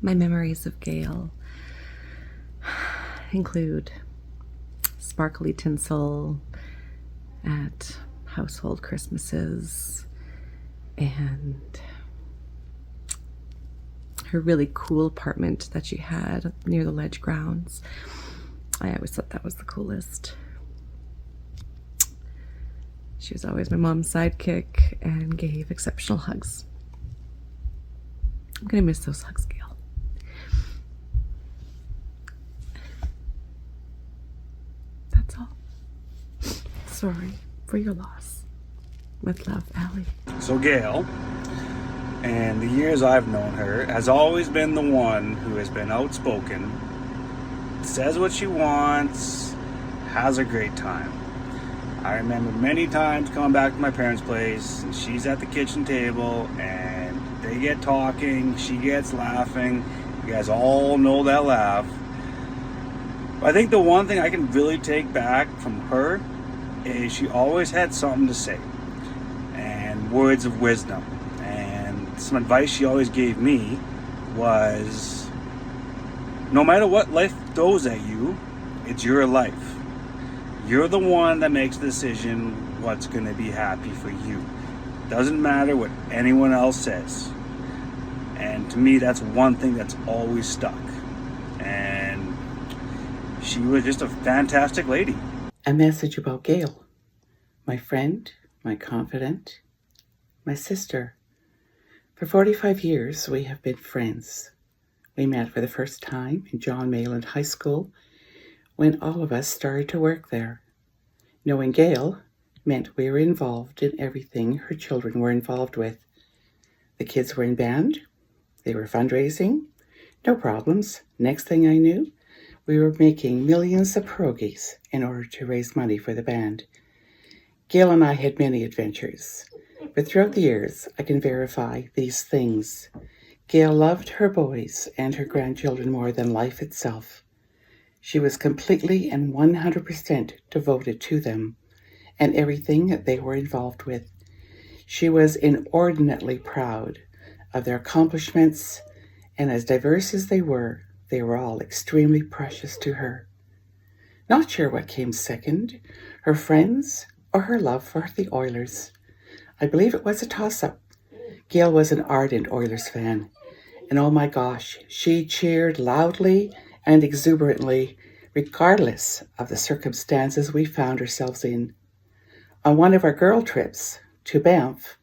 My memories of Gail include sparkly tinsel at household Christmases and her really cool apartment that she had near the Ledge grounds. I always thought that was the coolest. She was always my mom's sidekick and gave exceptional hugs. I'm gonna miss those hugs, Gail. That's all. Sorry for your loss. With love, Allie. So Gail, and the years I've known her, has always been the one who has been outspoken, says what she wants, has a great time. I remember many times coming back to my parents' place, and she's at the kitchen table, and they get talking, she gets laughing. You guys all know that laugh. I think the one thing I can really take back from her is she always had something to say, and words of wisdom. And some advice she always gave me was, no matter what life throws at you, it's your life. You're the one that makes the decision what's going to be happy for you. Doesn't matter what anyone else says. And to me, that's one thing that's always stuck. And she was just a fantastic lady. A message about Gail, my friend, my confidant, my sister. For 45 years, we have been friends. We met for the first time in John Mayland High School when all of us started to work there. Knowing Gail meant we were involved in everything her children were involved with. The kids were in band, they were fundraising, no problems. Next thing I knew, we were making millions of pierogies in order to raise money for the band. Gail and I had many adventures, but throughout the years, I can verify these things. Gail loved her boys and her grandchildren more than life itself. She was completely and 100% devoted to them and everything that they were involved with. She was inordinately proud of their accomplishments, and as diverse as they were all extremely precious to her. Not sure what came second, her friends or her love for the Oilers. I believe it was a toss-up. Gail was an ardent Oilers fan, and oh my gosh, she cheered loudly and exuberantly, regardless of the circumstances we found ourselves in. On one of our girl trips to Banff,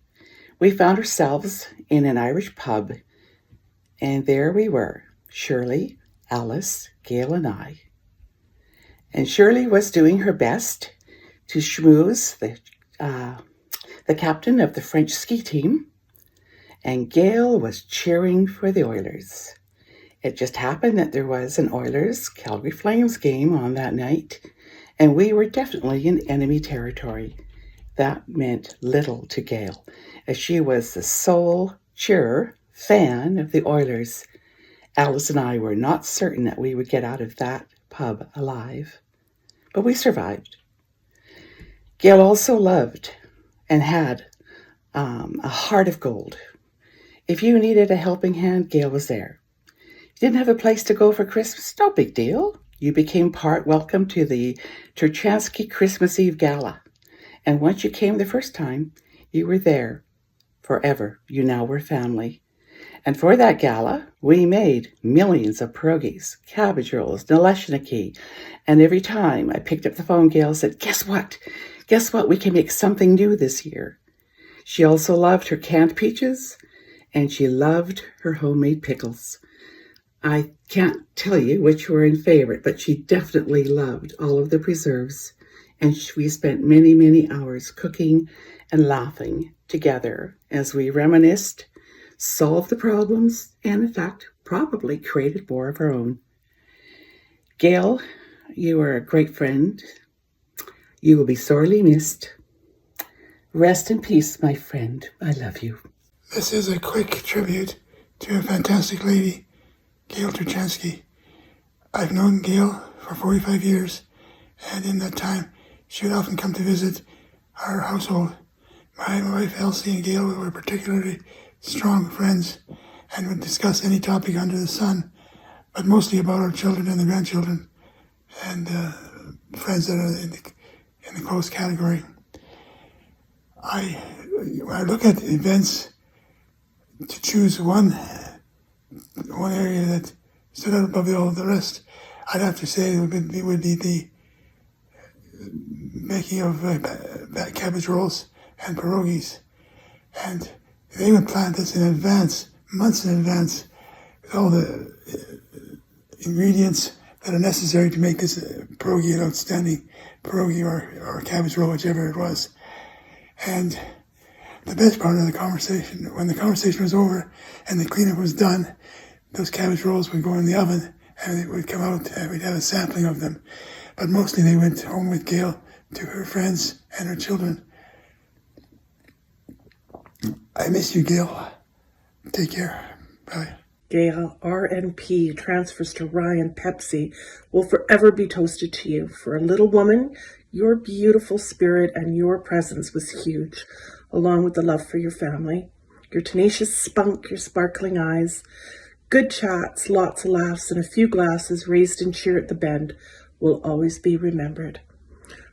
we found ourselves in an Irish pub, and there we were, Shirley, Alice, Gail, and I. And Shirley was doing her best to schmooze the captain of the French ski team, and Gail was cheering for the Oilers. It just happened that there was an Oilers Calgary Flames game on that night, and we were definitely in enemy territory. That meant little to Gail, as she was the sole cheerer fan of the Oilers. Alice and I were not certain that we would get out of that pub alive, but we survived. Gail also loved and had a heart of gold. If you needed a helping hand, Gail was there. You didn't have a place to go for Christmas? No big deal. You became welcome to the Turchansky Christmas Eve Gala. And once you came the first time, you were there forever. You now were family. And for that gala, we made millions of pierogies, cabbage rolls, naleshniki. And every time I picked up the phone, Gail said, guess what? Guess what? We can make something new this year. She also loved her canned peaches, and she loved her homemade pickles. I can't tell you which were in favorite, but she definitely loved all of the preserves. And we spent many, many hours cooking and laughing together as we reminisced, solved the problems, and in fact, probably created more of our own. Gail, you are a great friend. You will be sorely missed. Rest in peace, my friend. I love you. This is a quick tribute to a fantastic lady, Gail Turchansky. I've known Gail for 45 years, and in that time, she would often come to visit our household. My wife Elsie and Gail were particularly strong friends, and would discuss any topic under the sun, but mostly about our children and the grandchildren and friends that are in the close category. When I look at events to choose one area that stood out above all the rest, I'd have to say it would be the making of cabbage rolls and pierogies. And they would plan this in advance, months in advance, with all the ingredients that are necessary to make this pierogi an outstanding pierogi or cabbage roll, whichever it was. And the best part of the conversation, when the conversation was over and the cleanup was done, those cabbage rolls would go in the oven and it would come out and we'd have a sampling of them. But mostly they went home with Gail to her friends and her children. I miss you, Gail. Take care. Bye. Gail, RNP transfers to Ryan Pepsi will forever be toasted to you. For a little woman, your beautiful spirit and your presence was huge, along with the love for your family, your tenacious spunk, your sparkling eyes, good chats, lots of laughs, and a few glasses raised in cheer at the bend will always be remembered.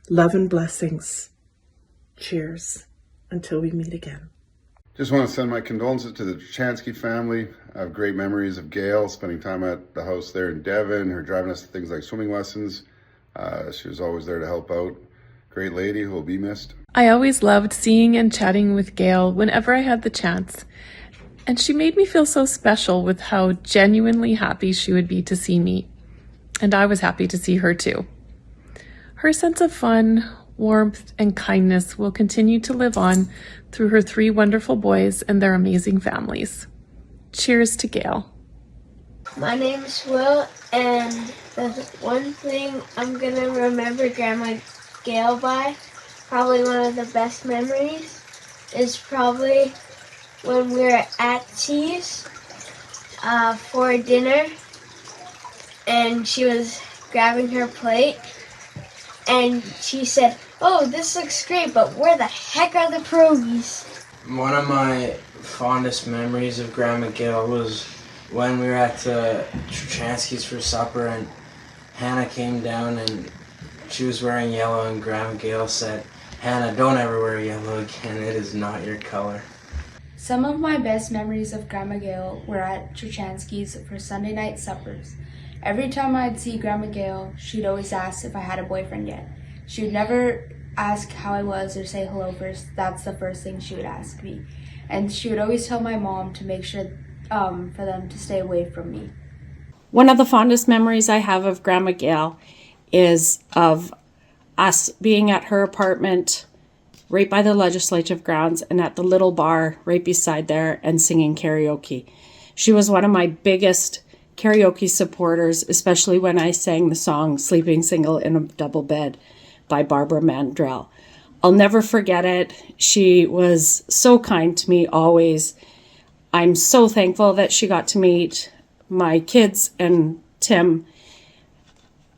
Love and blessings. Cheers until we meet again. Just want to send my condolences to the Turchansky family. I have great memories of Gail spending time at the house there in Devon, her driving us to things like swimming lessons. She was always there to help out. Great lady who will be missed. I always loved seeing and chatting with Gail whenever I had the chance. And she made me feel so special with how genuinely happy she would be to see me. And I was happy to see her too. Her sense of fun, warmth, and kindness will continue to live on through her 3 wonderful boys and their amazing families. Cheers to Gail. My name is Will, and the one thing I'm going to remember Grandma Gail by, probably one of the best memories, is probably when we were at T's for dinner, and she was grabbing her plate, and she said, "Oh, this looks great, but where the heck are the pierogies?" One of my fondest memories of Grandma Gail was when we were at Turchansky's for supper and Hannah came down and she was wearing yellow and Grandma Gail said, "Hannah, don't ever wear yellow again, it is not your color." Some of my best memories of Grandma Gail were at Turchansky's for Sunday night suppers. Every time I'd see Grandma Gail, she'd always ask if I had a boyfriend yet. She would never ask how I was or say hello first. That's the first thing she would ask me. And she would always tell my mom to make sure for them to stay away from me. One of the fondest memories I have of Grandma Gail is of us being at her apartment right by the legislative grounds and at the little bar right beside there and singing karaoke. She was one of my biggest karaoke supporters, especially when I sang the song Sleeping Single in a Double Bed by Barbara Mandrell. I'll never forget it. She was so kind to me always. I'm so thankful that she got to meet my kids and Tim.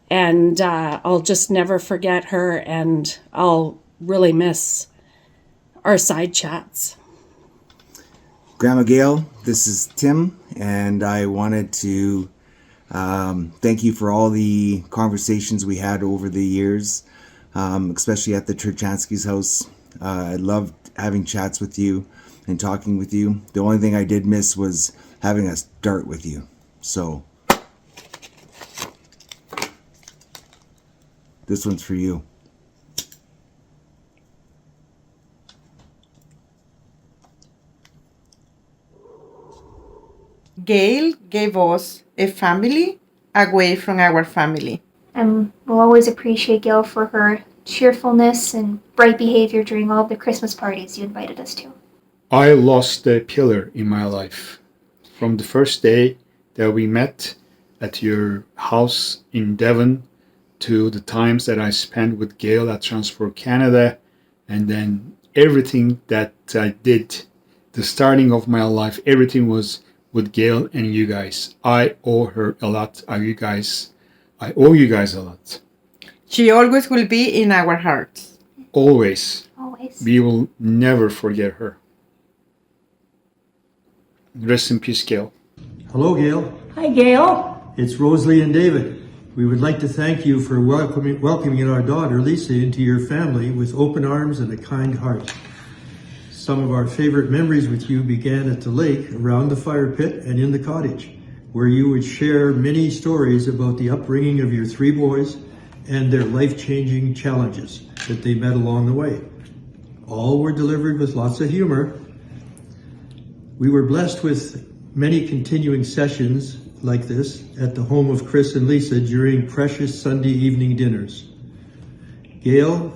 And I'll just never forget her, and I'll really miss our side chats. Grandma Gail, this is Tim, and I wanted to thank you for all the conversations we had over the years, especially at the Turchansky's house. I loved having chats with you and talking with you. The only thing I did miss was having a dart with you. So this one's for you. Gail gave us a family away from our family. And we'll always appreciate Gail for her cheerfulness and bright behavior during all of the Christmas parties you invited us to. I lost a pillar in my life. From the first day that we met at your house in Devon to the times that I spent with Gail at Transfer Canada, and then everything that I did, the starting of my life, everything was with Gail and you guys. I owe her a lot. I owe you guys a lot. She always will be in our hearts. Always. We will never forget her. Rest in peace, Gail. Hello, Gail. Hi, Gail. It's Rosalie and David. We would like to thank you for welcoming our daughter, Lisa, into your family with open arms and a kind heart. Some of our favorite memories with you began at the lake, around the fire pit, and in the cottage, where you would share many stories about the upbringing of your 3 boys and their life-changing challenges that they met along the way. All were delivered with lots of humor. We were blessed with many continuing sessions like this at the home of Chris and Lisa during precious Sunday evening dinners. Gail,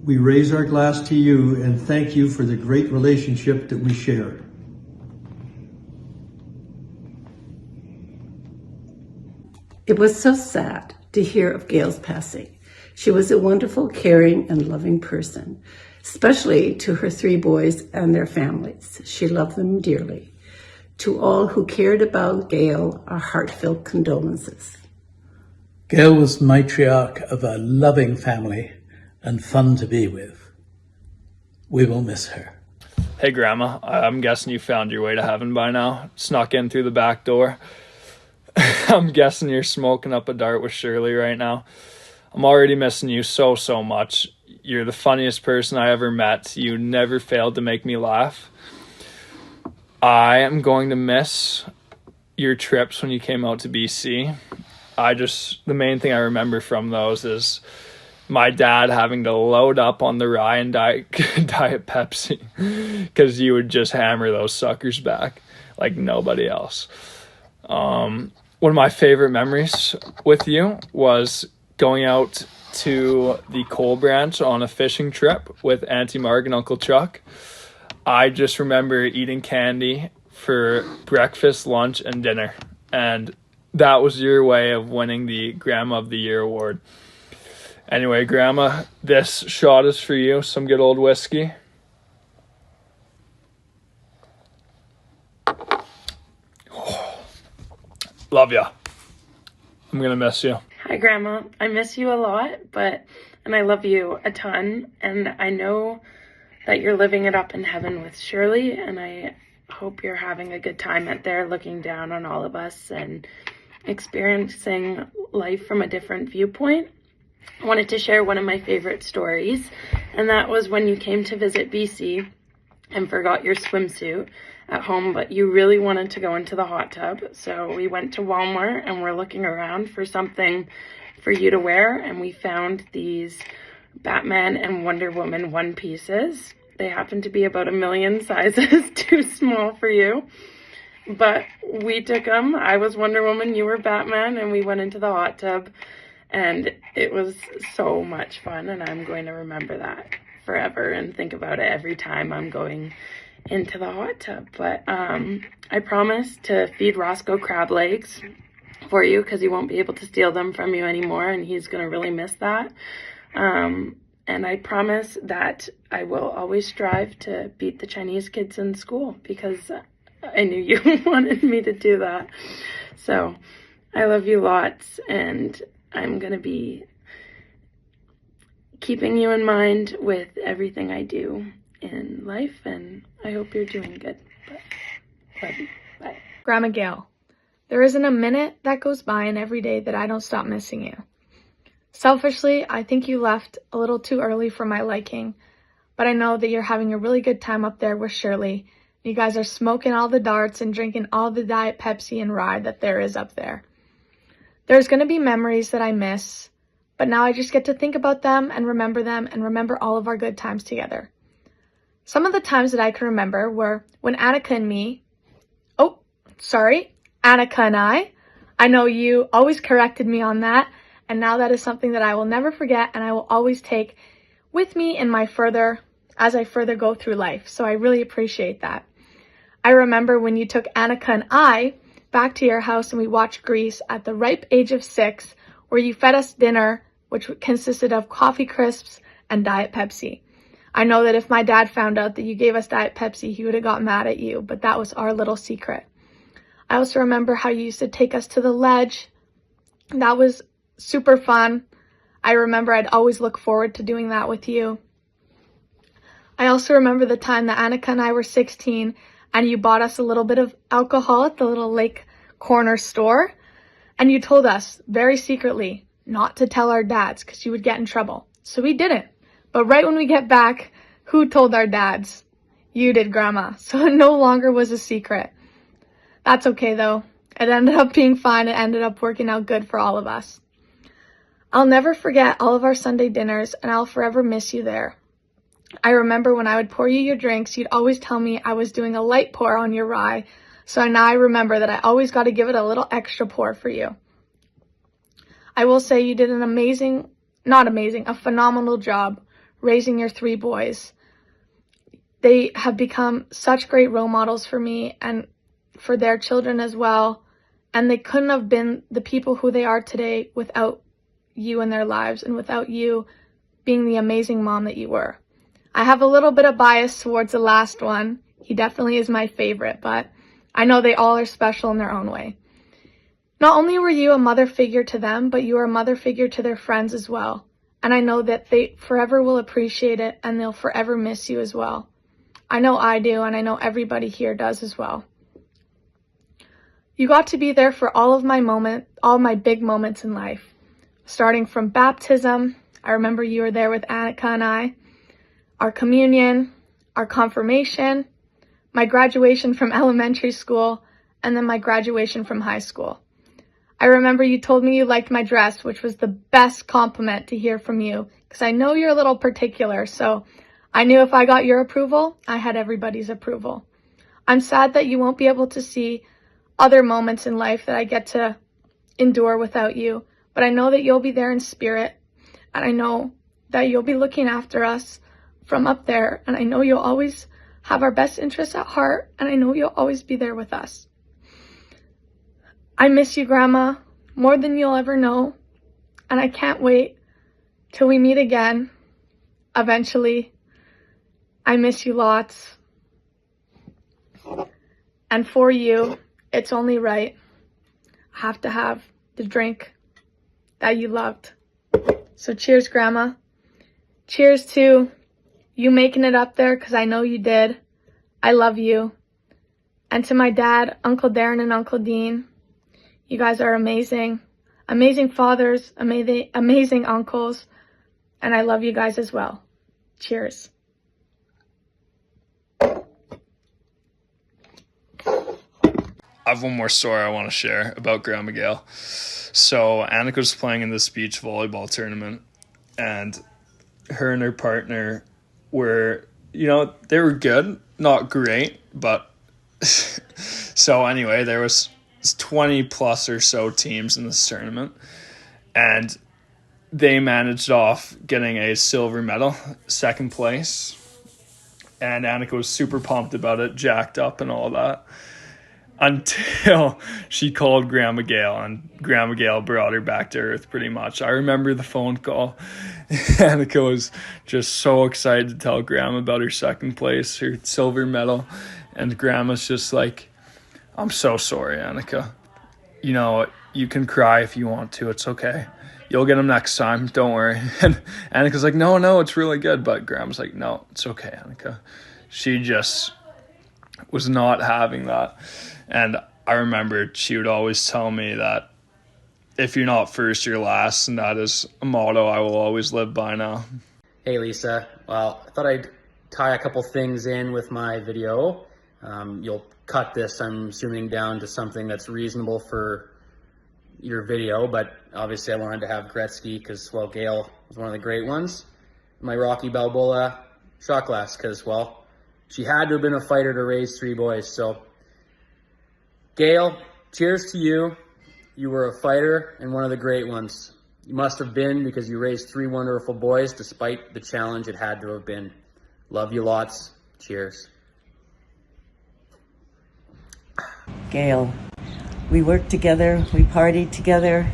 we raise our glass to you and thank you for the great relationship that we share. It was so sad to hear of Gail's passing. She was a wonderful, caring, and loving person, especially to her 3 boys and their families. She loved them dearly. To all who cared about Gail, our heartfelt condolences. Gail was matriarch of a loving family and fun to be with. We will miss her. Hey, Grandma, I'm guessing you found your way to heaven by now. Snuck in through the back door. I'm guessing you're smoking up a dart with Shirley right now. I'm already missing you so much. You're the funniest person I ever met. You never failed to make me laugh. I am going to miss your trips when you came out to BC. The main thing I remember from those is my dad having to load up on the rye and Diet Pepsi because you would just hammer those suckers back like nobody else. One of my favorite memories with you was going out to the Coal Branch on a fishing trip with Auntie Marg and Uncle Chuck. I just remember eating candy for breakfast, lunch, and dinner. And that was your way of winning the Grandma of the Year award. Anyway, Grandma, this shot is for you. Some good old whiskey. Love ya. I'm gonna miss you. Hi, Grandma. I miss you a lot, and I love you a ton. And I know that you're living it up in heaven with Shirley, and I hope you're having a good time out there looking down on all of us and experiencing life from a different viewpoint. I wanted to share one of my favorite stories, and that was when you came to visit BC and forgot your swimsuit at home, but you really wanted to go into the hot tub. So we went to Walmart and we're looking around for something for you to wear, and we found these Batman and Wonder Woman one pieces. They happen to be about 1 million sizes too small for you, but we took them. I was Wonder Woman, you were Batman, and we went into the hot tub, and it was so much fun, and I'm going to remember that forever and think about it every time I'm going into the hot tub. But I promise to feed Roscoe crab legs for you because he won't be able to steal them from you anymore, and he's going to really miss that. And I promise that I will always strive to beat the Chinese kids in school because I knew you wanted me to do that. So I love you lots, and I'm going to be keeping you in mind with everything I do in life, and I hope you're doing good. Love you. Bye. Grandma Gail, there isn't a minute that goes by in every day that I don't stop missing you. Selfishly, I think you left a little too early for my liking, but I know that you're having a really good time up there with Shirley. You guys are smoking all the darts and drinking all the Diet Pepsi and rye that there is up there. There's going to be memories that I miss, but now I just get to think about them and remember all of our good times together. Some of the times that I can remember were when Annika and I know you always corrected me on that, and now that is something that I will never forget and I will always take with me as I further go through life. So I really appreciate that. I remember when you took Annika and I back to your house and we watched Grease at the ripe age of 6, where you fed us dinner, which consisted of coffee crisps and Diet Pepsi. I know that if my dad found out that you gave us Diet Pepsi, he would have got mad at you, but that was our little secret. I also remember how you used to take us to the ledge. That was super fun. I remember I'd always look forward to doing that with you. I also remember the time that Annika and I were 16 and you bought us a little bit of alcohol at the little lake corner store, and you told us very secretly not to tell our dads because you would get in trouble. So we didn't. But right when we get back, who told our dads? You did, Grandma. So it no longer was a secret. That's okay though. It ended up being fine. It ended up working out good for all of us. I'll never forget all of our Sunday dinners, and I'll forever miss you there. I remember when I would pour you your drinks, you'd always tell me I was doing a light pour on your rye. So now I remember that I always got to give it a little extra pour for you. I will say you did a phenomenal job raising your 3 boys. They have become such great role models for me and for their children as well. And they couldn't have been the people who they are today without you in their lives and without you being the amazing mom that you were. I have a little bit of bias towards the last one. He definitely is my favorite, but I know they all are special in their own way. Not only were you a mother figure to them, but you were a mother figure to their friends as well. And I know that they forever will appreciate it and they'll forever miss you as well. I know I do, and I know everybody here does as well. You got to be there for all my big moments in life. Starting from baptism, I remember you were there with Annika and I, our communion, our confirmation, my graduation from elementary school, and then my graduation from high school. I remember you told me you liked my dress, which was the best compliment to hear from you, because I know you're a little particular, so I knew if I got your approval, I had everybody's approval. I'm sad that you won't be able to see other moments in life that I get to endure without you, but I know that you'll be there in spirit, and I know that you'll be looking after us from up there, and I know you'll always have our best interests at heart, and I know you'll always be there with us. I miss you, Grandma, more than you'll ever know, and I can't wait till we meet again, eventually. I miss you lots. And for you, it's only right. I have to have the drink that you loved. So cheers, Grandma. Cheers to you making it up there, because I know you did. I love you. And to my dad, Uncle Darren and Uncle Dean, you guys are amazing. Amazing fathers, amazing uncles, and I love you guys as well. Cheers. I have one more story I want to share about Grandma Gail. So Annika was playing in this beach volleyball tournament, and her and her partner were, they were good, not great, but so anyway, there was 20 plus or so teams in this tournament, and they managed off getting a silver medal, 2nd place, and Annika was super pumped about it, jacked up and all that, until she called Grandma Gail, and Grandma Gail brought her back to earth pretty much. I remember the phone call. Annika was just so excited to tell Grandma about her 2nd place, her silver medal, and Grandma's just like, I'm so sorry, Annika. You can cry if you want to. It's okay. You'll get them next time. Don't worry. And Annika's like, no, it's really good. But Grandma's like, no, it's okay, Annika. She just was not having that. And I remember she would always tell me that if you're not first, you're last. And that is a motto I will always live by now. Hey, Lisa. Well, I thought I'd tie a couple things in with my video. You'll cut this, I'm assuming, down to something that's reasonable for your video, but obviously I wanted to have Gretzky because, well, Gail was one of the great ones. My Rocky Balboa shot glass because, well, she had to have been a fighter to raise 3 boys. So, Gail, cheers to you. You were a fighter and one of the great ones. You must have been, because you raised 3 wonderful boys despite the challenge it had to have been. Love you lots. Cheers. Gail, we worked together, we partied together,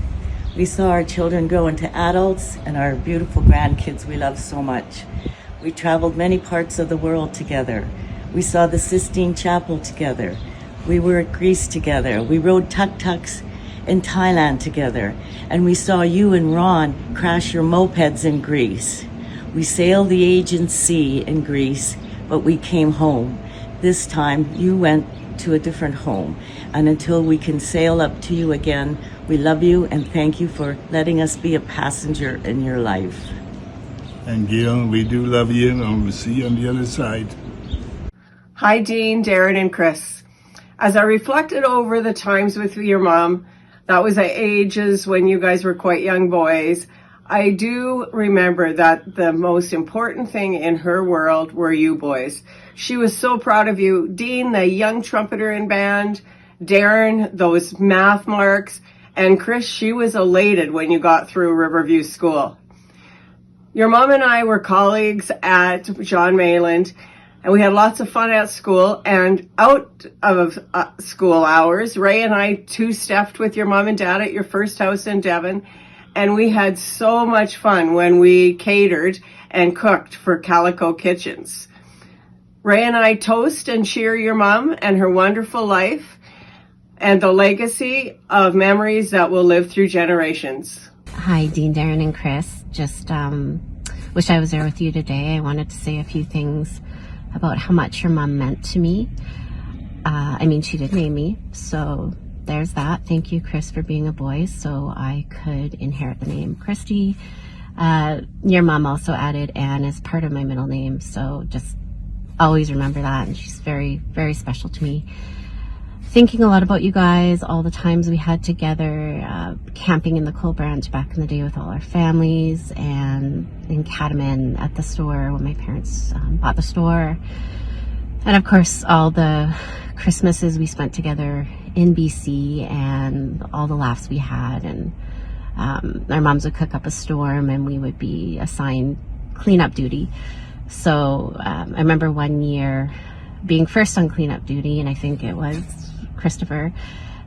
we saw our children grow into adults and our beautiful grandkids we love so much. We traveled many parts of the world together. We saw the Sistine Chapel together. We were at Greece together. We rode tuk-tuks in Thailand together. And we saw you and Ron crash your mopeds in Greece. We sailed the Aegean Sea in Greece, but we came home. This time you went to a different home. And until we can sail up to you again, we love you and thank you for letting us be a passenger in your life. And Gail, we do love you, and we'll see you on the other side. Hi, Dean, Darren, and Chris. As I reflected over the times with your mom, that was at ages when you guys were quite young boys, I do remember that the most important thing in her world were you boys. She was so proud of you. Dean, the young trumpeter in band, Darren, those math marks, and Chris, she was elated when you got through Riverview School. Your mom and I were colleagues at John Mayland, and we had lots of fun at school. And out of school hours, Ray and I two-stepped with your mom and dad at your first house in Devon, and we had so much fun when we catered and cooked for Calico Kitchens. Ray and I toast and cheer your mom and her wonderful life and the legacy of memories that will live through generations. Hi, Dean, Darren, and Chris. Just wish I was there with you today. I wanted to say a few things about how much your mom meant to me. I mean, she did name me, so there's that. Thank you, Chris, for being a boy so I could inherit the name Christy. Your mom also added Anne as part of my middle name, so just always remember that, and she's very, very special to me. Thinking a lot about you guys, all the times we had together, camping in the Coal Branch back in the day with all our families, and in Catamount at the store when my parents bought the store. And of course, all the Christmases we spent together in BC and all the laughs we had. And our moms would cook up a storm and we would be assigned cleanup duty. So I remember one year being first on cleanup duty, and I think it was Christopher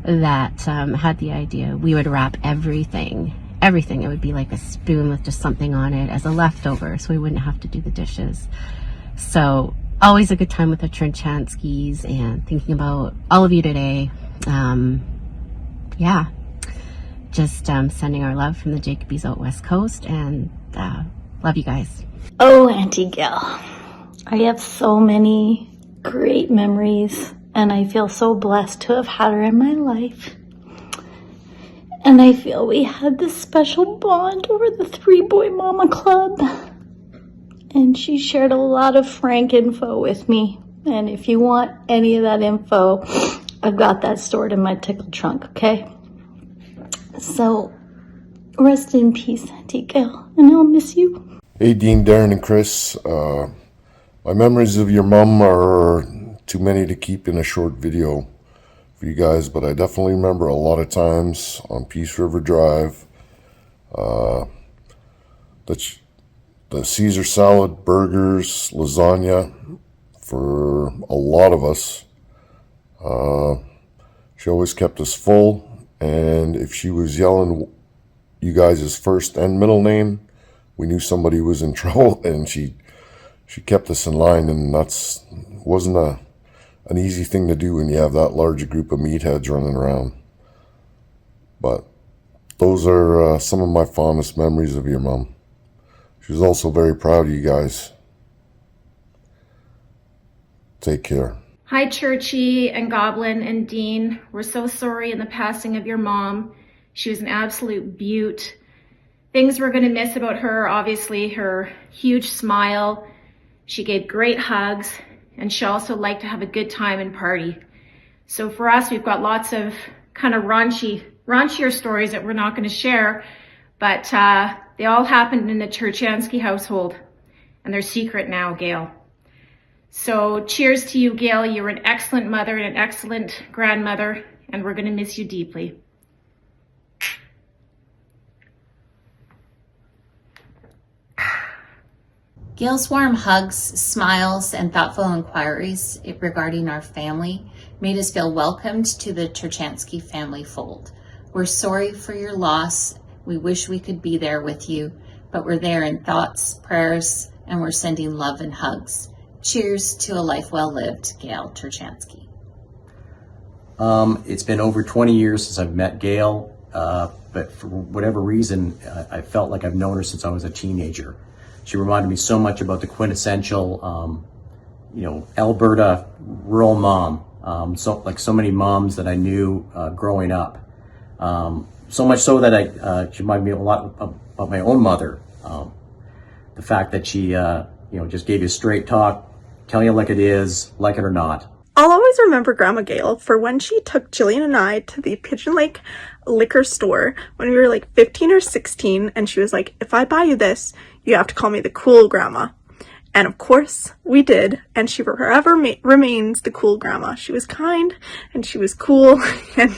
that had the idea we would wrap everything. It would be like a spoon with just something on it as a leftover, so we wouldn't have to do the dishes. So always a good time with the Turchanskys, and thinking about all of you today. Just sending our love from the Jacobies out West Coast, and love you guys. Oh, Auntie Gail, I have so many great memories, and I feel so blessed to have had her in my life. And I feel we had this special bond over the 3-Boy Mama Club. And she shared a lot of frank info with me. And if you want any of that info, I've got that stored in my tickle trunk, okay? So, rest in peace, Auntie Gail, and I'll miss you. Hey, Dean, Darren, and Chris. My memories of your mom are too many to keep in a short video for you guys, but I definitely remember a lot of times on Peace River Drive, the Caesar salad, burgers, lasagna for a lot of us. She always kept us full, and if she was yelling you guys' first and middle name, we knew somebody was in trouble, and she kept us in line, and wasn't an easy thing to do when you have that large a group of meatheads running around. But those are some of my fondest memories of your mom. She was also very proud of you guys. Take care. Hi, Churchy and Goblin and Dean. We're so sorry in the passing of your mom. She was an absolute beaut. Things we're going to miss about her, obviously, her huge smile. She gave great hugs, and she also liked to have a good time and party. So for us, we've got lots of kind of raunchier stories that we're not going to share, but they all happened in the Turchansky household, and they're secret now, Gail. So cheers to you, Gail. You were an excellent mother and an excellent grandmother, and we're going to miss you deeply. Gail's warm hugs, smiles, and thoughtful inquiries regarding our family made us feel welcomed to the Turchansky family fold. We're sorry for your loss. We wish we could be there with you, but we're there in thoughts, prayers, and we're sending love and hugs. Cheers to a life well lived, Gail Turchansky. It's been over 20 years since I've met Gail, but for whatever reason, I felt like I've known her since I was a teenager. She reminded me so much about the quintessential Alberta rural mom. So many moms that I knew growing up. So much so that she reminded me a lot about my own mother. The fact that she, just gave you straight talk, tell you like it is, like it or not. I'll always remember Grandma Gail for when she took Jillian and I to the Pigeon Lake liquor store when we were like 15 or 16, and she was like, if I buy you this, you have to call me the cool grandma. And of course we did, and she forever remains the cool grandma. She was kind and she was cool, and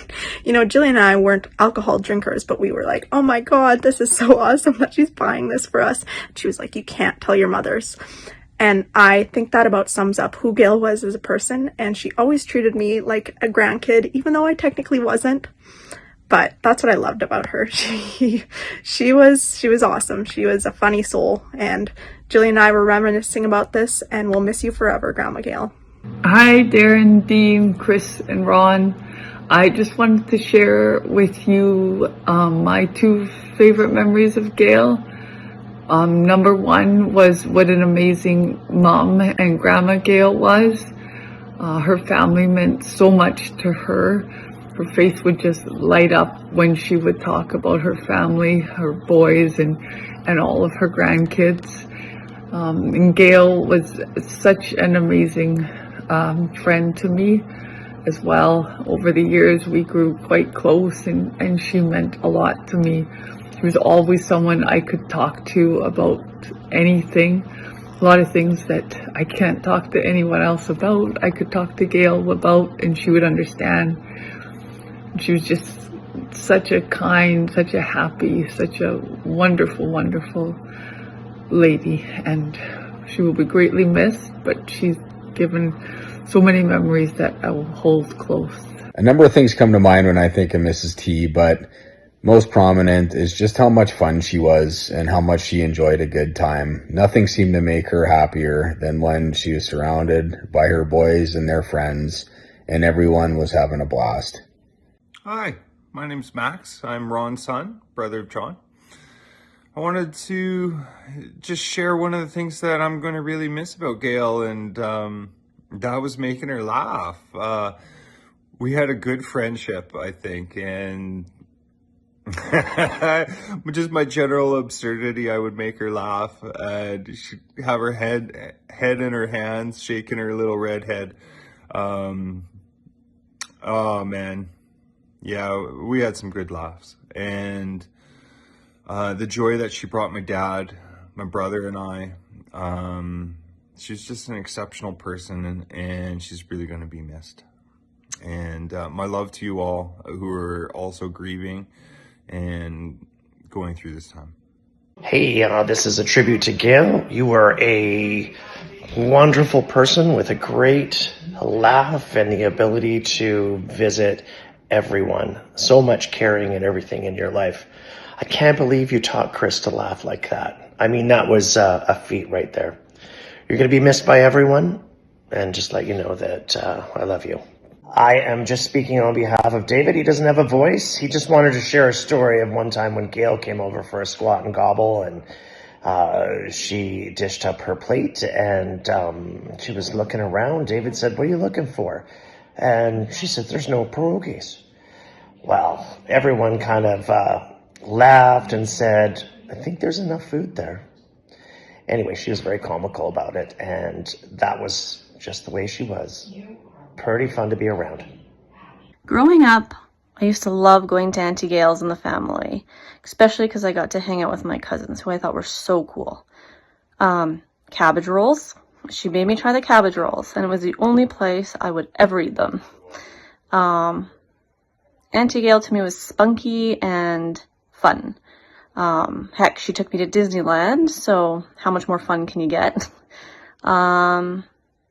Jillian and I weren't alcohol drinkers, but we were like, oh my god, this is so awesome that she's buying this for us. And she was like, you can't tell your mothers. And I think that about sums up who Gail was as a person, and she always treated me like a grandkid, even though I technically wasn't. But that's what I loved about her. She was awesome. She was a funny soul, and Jillian and I were reminiscing about this, and we'll miss you forever, Grandma Gail. Hi, Darren, Dean, Chris, and Ron. I just wanted to share with you my two favorite memories of Gail. Number one was what an amazing mom and Grandma Gail was. Her family meant so much to her. Her face would just light up when she would talk about her family, her boys, and all of her grandkids. And Gail was such an amazing friend to me as well. Over the years, we grew quite close, and she meant a lot to me. She was always someone I could talk to about anything. A lot of things that I can't talk to anyone else about, I could talk to Gail about, and she would understand. She was just such a kind, such a happy, such a wonderful, wonderful lady, and she will be greatly missed, but she's given so many memories that I will hold close. A number of things come to mind when I think of Mrs. T, but most prominent is just how much fun she was and how much she enjoyed a good time. Nothing seemed to make her happier than when she was surrounded by her boys and their friends, and everyone was having a blast. Hi, my name's Max. I'm Ron's son, brother of John. I wanted to just share one of the things that I'm going to really miss about Gail, and that was making her laugh. We had a good friendship, I think, and just my general absurdity, I would make her laugh, and she'd have her head in her hands, shaking her little red head. Oh man, yeah, we had some good laughs, and the joy that she brought my dad, my brother, and I. She's just an exceptional person, and she's really going to be missed. And my love to you all who are also grieving and going through this time. Hey, this is a tribute to Gail. You were a wonderful person with a great laugh and the ability to visit everyone. So much caring and everything in your life. I can't believe you taught Chris to laugh like that. I mean, that was a feat right there. You're going to be missed by everyone, and just let you know that I love you. I am just speaking on behalf of David. He doesn't have a voice. He just wanted to share a story of one time when Gail came over for a squat and gobble, and she dished up her plate, and she was looking around. David said, "What are you looking for?" And she said, "There's no pierogies." Well, everyone kind of laughed and said, "I think there's enough food there." Anyway, she was very comical about it, and that was just the way she was. Pretty fun to be around. Growing up, I used to love going to Auntie Gail's in the family, especially because I got to hang out with my cousins, who I thought were so cool. Cabbage rolls. She made me try the cabbage rolls, and it was the only place I would ever eat them. Auntie Gail to me was spunky and fun. Heck, she took me to Disneyland, so how much more fun can you get?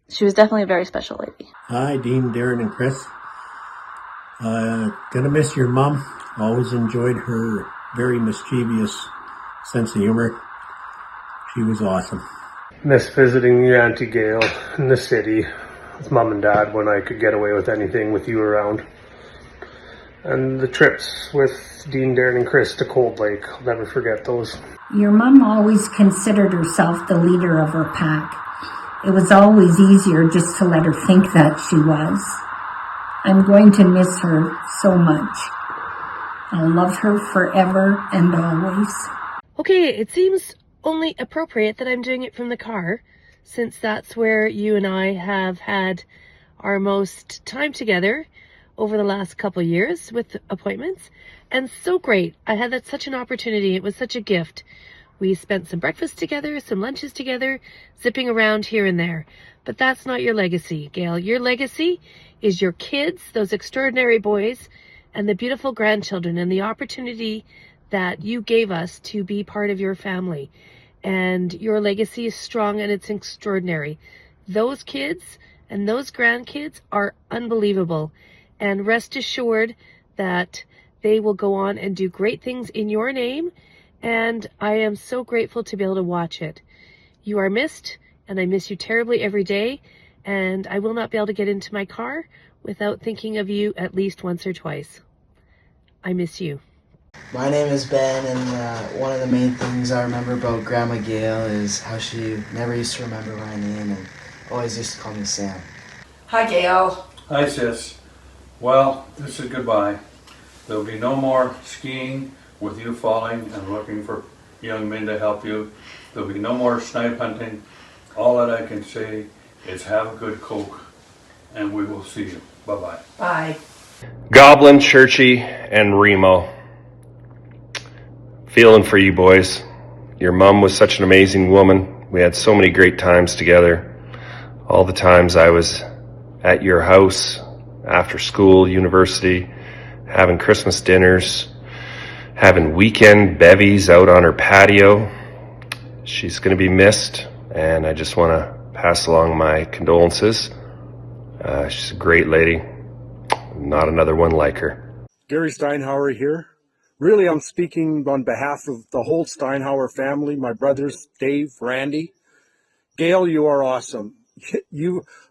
She was definitely a very special lady. Hi, Dean, Darren, and Chris. Gonna miss your mom. Always enjoyed her very mischievous sense of humor. She was awesome. Miss visiting your Auntie Gail in the city with Mom and Dad when I could get away with anything with you around. And the trips with Dean, Darren, and Chris to Cold Lake. I'll never forget those. Your mom always considered herself the leader of her pack. It was always easier just to let her think that she was. I'm going to miss her so much. I'll love her forever and always. Okay, it seems only appropriate that I'm doing it from the car, since that's where you and I have had our most time together over the last couple of years with appointments. And so great. I had that such an opportunity. It was such a gift. We spent some breakfast together, some lunches together, zipping around here and there. But that's not your legacy, Gail. Your legacy is your kids, those extraordinary boys, and the beautiful grandchildren, and the opportunity that you gave us to be part of your family. And your legacy is strong and it's extraordinary. Those kids and those grandkids are unbelievable. And rest assured that they will go on and do great things in your name. And I am so grateful to be able to watch it. You are missed, and I miss you terribly every day. And I will not be able to get into my car without thinking of you at least once or twice. I miss you. My name is Ben, and one of the main things I remember about Grandma Gail is how she never used to remember my name and always used to call me Sam. Hi, Gail. Hi, sis. Well, this is goodbye. There'll be no more skiing with you falling and looking for young men to help you. There'll be no more snipe hunting. All that I can say is have a good Coke, and we will see you. Bye-bye. Bye. Goblin, Churchy, and Remo. Feeling for you boys. Your mom was such an amazing woman. We had so many great times together. All the times I was at your house, after school, university, having Christmas dinners, having weekend bevies out on her patio. She's going to be missed, and I just want to pass along my condolences. She's a great lady. Not another one like her. Gary Steinhauer here. Really, I'm speaking on behalf of the whole Steinhauer family, my brothers, Dave, Randy. Gail, you are awesome.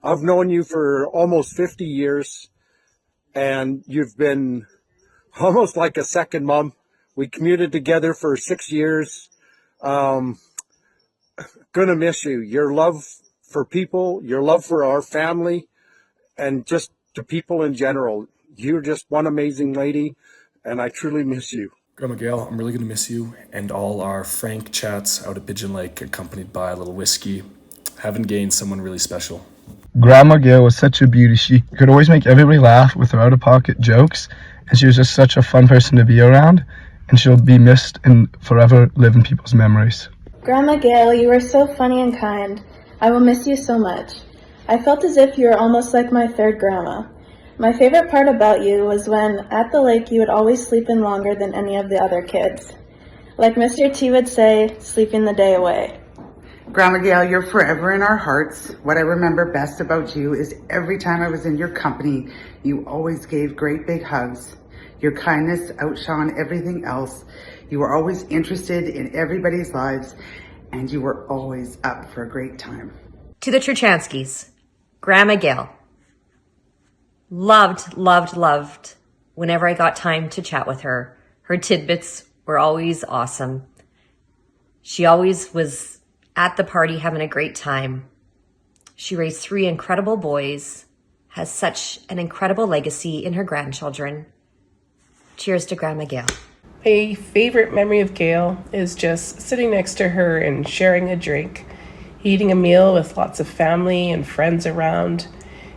I've known you for almost 50 years, and you've been almost like a second mom. We commuted together for 6 years. Gonna miss you. Your love for people, your love for our family, and just to people in general. You're just one amazing lady, and I truly miss you. Grandma Gail, I'm really going to miss you and all our frank chats out at Pigeon Lake, accompanied by a little whiskey. Haven't gained someone really special. Grandma Gail was such a beauty. She could always make everybody laugh with her out-of-pocket jokes, and she was just such a fun person to be around, and she'll be missed and forever live in people's memories. Grandma Gail, you were so funny and kind. I will miss you so much. I felt as if you were almost like my third grandma. My favorite part about you was when, at the lake, you would always sleep in longer than any of the other kids. Like Mr. T would say, sleeping the day away. Grandma Gail, you're forever in our hearts. What I remember best about you is every time I was in your company, you always gave great big hugs. Your kindness outshone everything else. You were always interested in everybody's lives, and you were always up for a great time. To the Turchanskys, Grandma Gail. Loved, loved, loved whenever I got time to chat with her. Her tidbits were always awesome. She always was at the party having a great time. She raised 3 incredible boys, has such an incredible legacy in her grandchildren. Cheers to Grandma Gail. A favorite memory of Gail is just sitting next to her and sharing a drink, eating a meal with lots of family and friends around,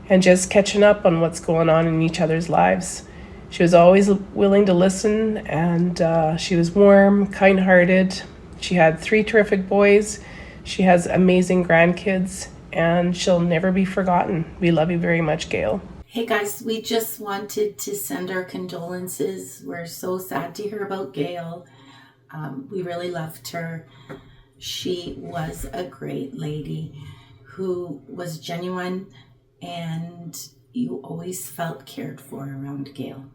and just catching up on what's going on in each other's lives. She was always willing to listen, and she was warm, kind-hearted. She had 3 terrific boys. She has amazing grandkids, and she'll never be forgotten. We love you very much, Gail. Hey guys, we just wanted to send our condolences. We're so sad to hear about Gail. We really loved her. She was a great lady who was genuine, and you always felt cared for around Gail.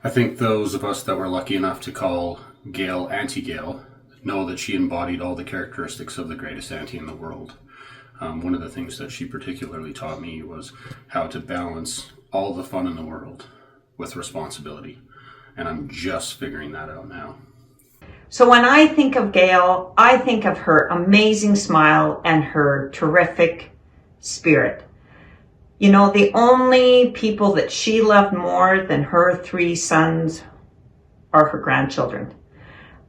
I think those of us that were lucky enough to call Gail Auntie Gail know that she embodied all the characteristics of the greatest auntie in the world. One of the things that she particularly taught me was how to balance all the fun in the world with responsibility. And I'm just figuring that out now. So when I think of Gail, I think of her amazing smile and her terrific spirit. You know, the only people that she loved more than her 3 sons are her grandchildren.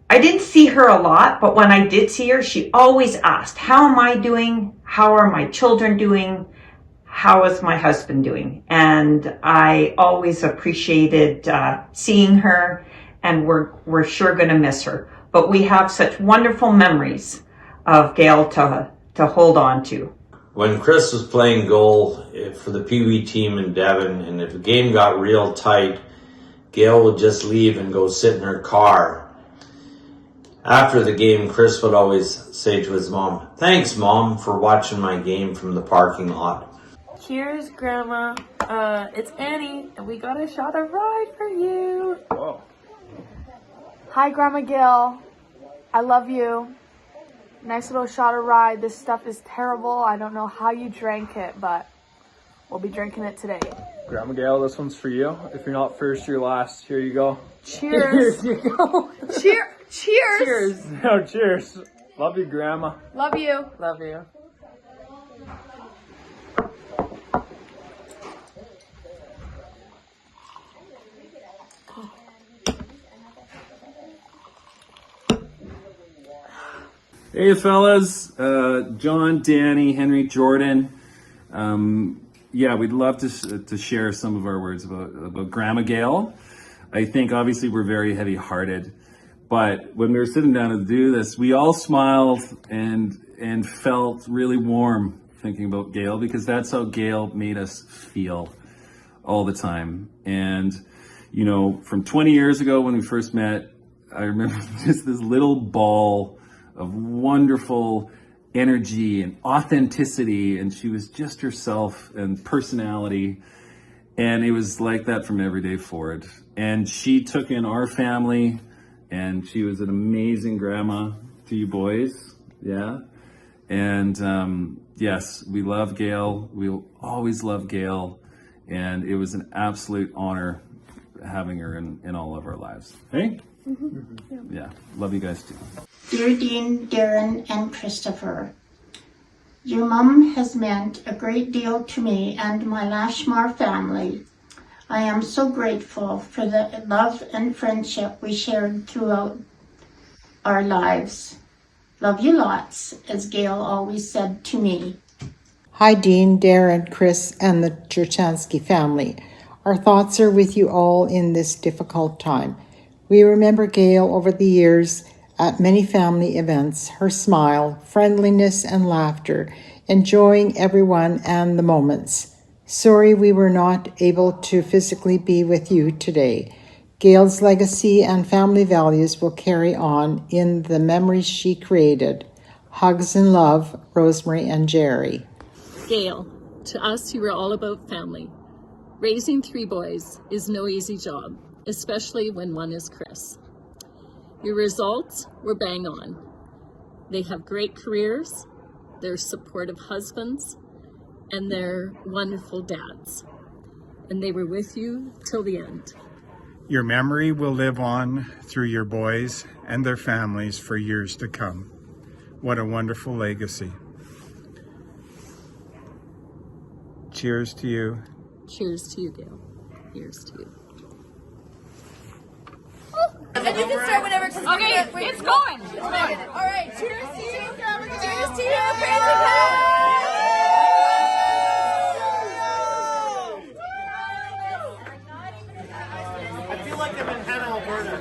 I didn't see her a lot, but when I did see her, she always asked, how am I doing? How are my children doing? How is my husband doing? And I always appreciated seeing her, and we're sure going to miss her. But we have such wonderful memories of Gail to hold on to. When Chris was playing goal for the Pee Wee team in Devon, and if the game got real tight, Gail would just leave and go sit in her car. After the game, Chris would always say to his mom, "Thanks, Mom, for watching my game from the parking lot." Cheers, Grandma. It's Annie, and we got a shot of rye for you. Whoa. Hi, Grandma Gail. I love you. Nice little shot of rye. This stuff is terrible. I don't know how you drank it, but we'll be drinking it today. Grandma Gail, this one's for you. If you're not first, you're last. Here you go. Cheers. Here you go. Cheers. Cheers. No, cheers. Love you, Grandma. Love you. Love you. Hey fellas, John, Danny, Henry, Jordan. Yeah, we'd love to share some of our words about Grandma Gail. I think obviously we're very heavy-hearted, but when we were sitting down to do this, we all smiled and felt really warm thinking about Gail, because that's how Gail made us feel all the time. And you know, from 20 years ago when we first met, I remember just this little ball of wonderful energy and authenticity, and she was just herself and personality, and it was like that from every day forward. And she took in our family, and she was an amazing grandma to you boys. Yeah. And yes, we love Gail. We'll always love Gail, and it was an absolute honor having her in all of our lives. Hey? Mm-hmm. Yeah, love you guys too. Dear Dean, Darren, and Christopher, your mum has meant a great deal to me and my Lashmar family. I am so grateful for the love and friendship we shared throughout our lives. Love you lots, as Gail always said to me. Hi, Dean, Darren, Chris, and the Turchansky family. Our thoughts are with you all in this difficult time. We remember Gail over the years at many family events, her smile, friendliness, and laughter, enjoying everyone and the moments. Sorry we were not able to physically be with you today. Gail's legacy and family values will carry on in the memories she created. Hugs and love, Rosemary and Jerry. Gail, to us you were all about family. Raising 3 boys is no easy job, especially when one is Chris. Your results were bang on. They have great careers, they're supportive husbands, and they're wonderful dads. And they were with you till the end. Your memory will live on through your boys and their families for years to come. What a wonderful legacy. Cheers to you. Cheers to you, Gail. Cheers to you. And you can start whenever. Okay, it's going. All right, cheers to you. Cheers to you, Crazy Cat. I feel like I'm in Hannah, Alberta.